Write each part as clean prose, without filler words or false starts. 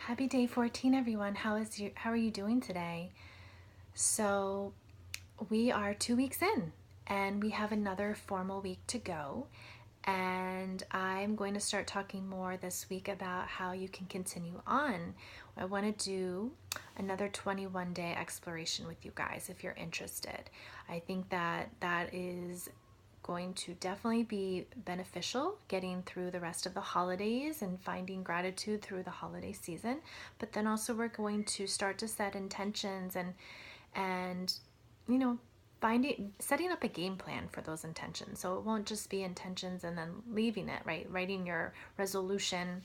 Happy day 14, everyone. How are you doing today? So, we are 2 weeks in and we have another formal week to go. And I'm going to start talking more this week about how you can continue on. I want to do another 21-day exploration with you guys if you're interested. I think that is going to definitely be beneficial getting through the rest of the holidays and finding gratitude through the holiday season. But then also we're going to start to set intentions and you know setting up a game plan for those intentions. So it won't just be intentions and then leaving it, right? Writing your resolution,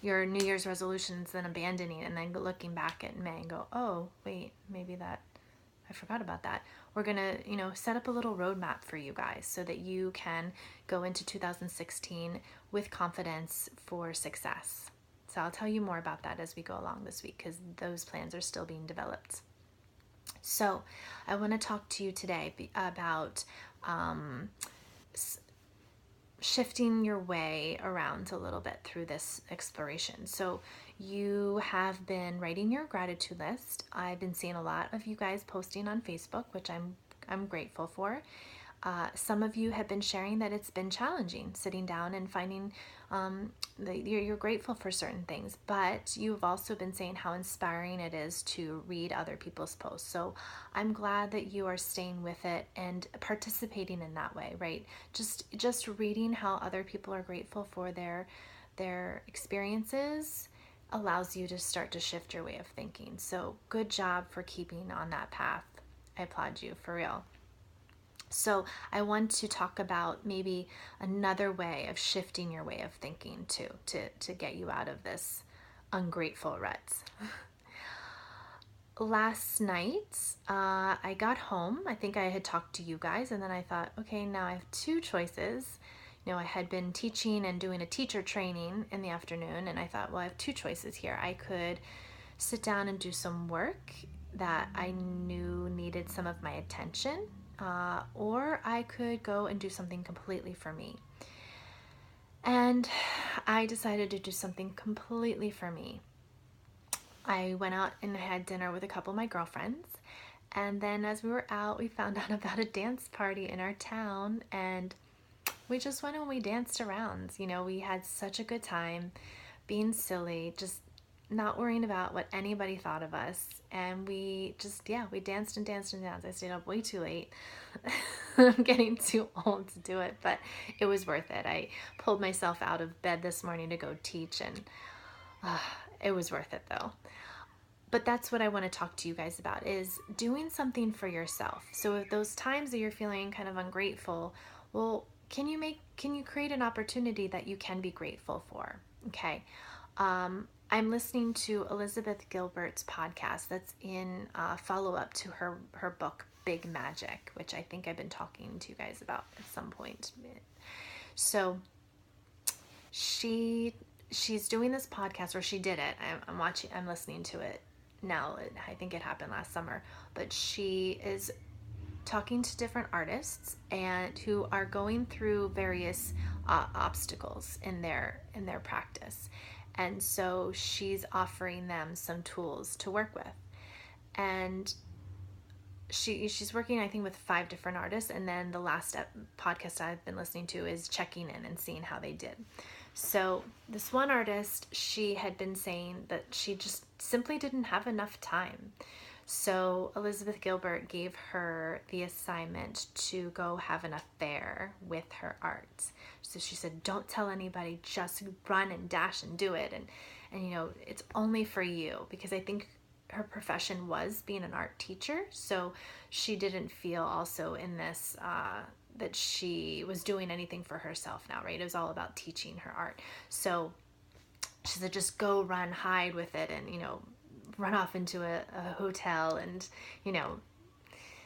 your New Year's resolutions, then abandoning it, and then looking back at May and go, oh wait, maybe that I forgot about that. We're gonna, set up a little roadmap for you guys so that you can go into 2016 with confidence for success. So I'll tell you more about that as we go along this week because those plans are still being developed. So I want to talk to you today about shifting your way around a little bit through this exploration. So you have been writing your gratitude list. I've been seeing a lot of you guys posting on Facebook, which I'm grateful for. Some of you have been sharing that it's been challenging sitting down and finding that you're grateful for certain things, but you've also been saying how inspiring it is to read other people's posts. So I'm glad that you are staying with it and participating in that way, right? Just reading how other people are grateful for their experiences allows you to start to shift your way of thinking. So good job for keeping on that path. I applaud you, for real. So I want to talk about maybe another way of shifting your way of thinking too, to get you out of this ungrateful ruts. Last night, I got home. I think I had talked to you guys, and then I thought, okay, now I have two choices. I had been teaching and doing a teacher training in the afternoon, and I thought, well, I have two choices here. I could sit down and do some work that I knew needed some of my attention, or I could go and do something completely for me. And I decided to do something completely for me. I went out and had dinner with a couple of my girlfriends, and then as we were out, we found out about a dance party in our town, and we just went and we danced around. We had such a good time being silly, just not worrying about what anybody thought of us. And we danced and danced and danced. I stayed up way too late. I'm getting too old to do it, but it was worth it. I pulled myself out of bed this morning to go teach, and it was worth it though. But that's what I want to talk to you guys about, is doing something for yourself. So if those times that you're feeling kind of ungrateful, well, can you create an opportunity that you can be grateful for? Okay. I'm listening to Elizabeth Gilbert's podcast that's in follow-up to her book, Big Magic, which I think I've been talking to you guys about at some point. So she's doing this podcast, or she did it. I'm listening to it now. I think it happened last summer, but she is talking to different artists and who are going through various obstacles in their practice. And so she's offering them some tools to work with. And she's working, I think, with 5 different artists. And then the last podcast I've been listening to is checking in and seeing how they did. So this one artist, she had been saying that she just simply didn't have enough time. So Elizabeth Gilbert gave her the assignment to go have an affair with her art. So she said, don't tell anybody, just run and dash and do it. And it's only for you, because I think her profession was being an art teacher. So she didn't feel also in this, that she was doing anything for herself now, right? It was all about teaching her art. So she said, just go, run, hide with it, and, run off into a hotel, and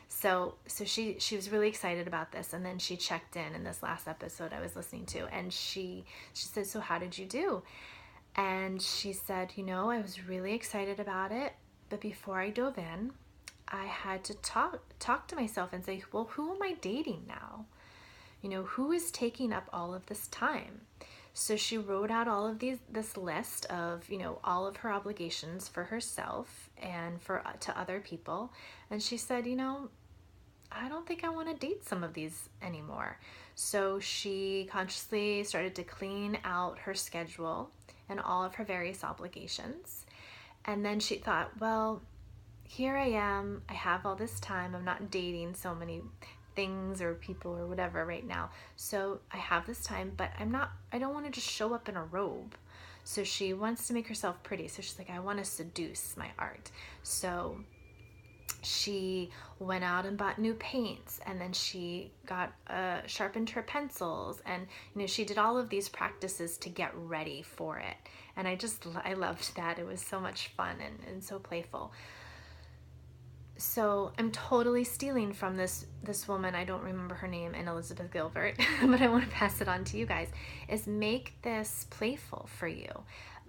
so she was really excited about this. And then she checked in this last episode I was listening to, and she said, so how did you do? And she said, I was really excited about it, but before I dove in, I had to talk to myself and say, well, who am I dating now? Who is taking up all of this time? So she wrote out all of this list of, all of her obligations for herself and for to other people. And she said, I don't think I want to date some of these anymore. So she consciously started to clean out her schedule and all of her various obligations. And then she thought, well, here I am. I have all this time. I'm not dating so many things or people or whatever right now. So I have this time, but I don't want to just show up in a robe. So she wants to make herself pretty. So she's like, I want to seduce my art. So she went out and bought new paints, and then she got sharpened her pencils, and she did all of these practices to get ready for it. And I loved that. It was so much fun and so playful. So I'm totally stealing from this woman, I don't remember her name, in Elizabeth Gilbert, but I want to pass it on to you guys, is make this playful for you.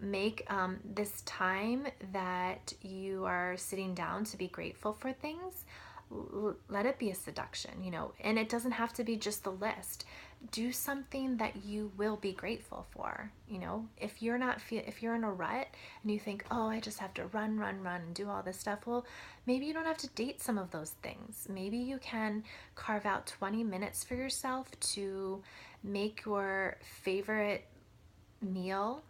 Make this time that you are sitting down to be grateful for things, let it be a seduction, and it doesn't have to be just the list. Do something that you will be grateful for. If you're in a rut and you think, oh, I just have to run and do all this stuff, well, maybe you don't have to date some of those things. Maybe you can carve out 20 minutes for yourself to make your favorite meal.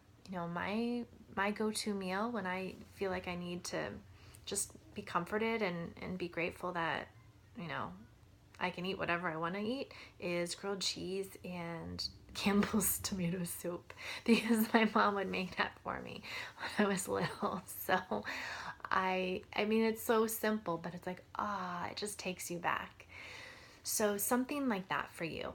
My go-to meal when I feel like I need to just be comforted and be grateful that I can eat whatever I want to eat is grilled cheese and Campbell's tomato soup, because my mom would make that for me when I was little. So I mean, it's so simple, but it's like, it just takes you back. So something like that for you.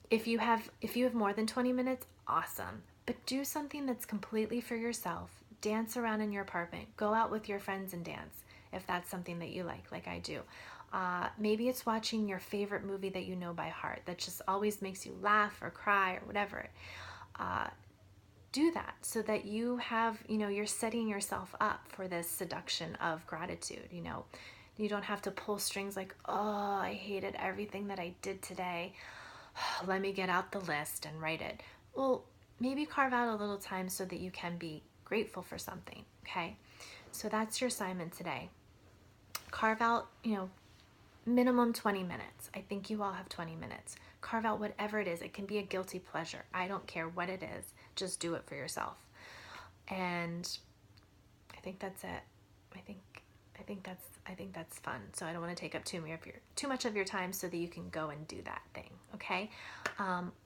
If you have more than 20 minutes, awesome. But do something that's completely for yourself. Dance around in your apartment. Go out with your friends and dance if that's something that you like I do. Maybe it's watching your favorite movie that you know by heart that just always makes you laugh or cry or whatever. Do that so that you have, you're setting yourself up for this seduction of gratitude. You don't have to pull strings like, oh, I hated everything that I did today. Let me get out the list and write it. Well, maybe carve out a little time so that you can be grateful for something, okay? So that's your assignment today. Carve out, minimum 20 minutes. I think you all have 20 minutes. Carve out whatever it is. It can be a guilty pleasure. I don't care what it is. Just do it for yourself. And I think that's it. I think that's fun. So I don't want to take up too much of your time so that you can go and do that thing. Okay.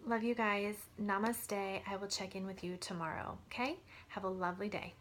Love you guys. Namaste. I will check in with you tomorrow. Okay. Have a lovely day.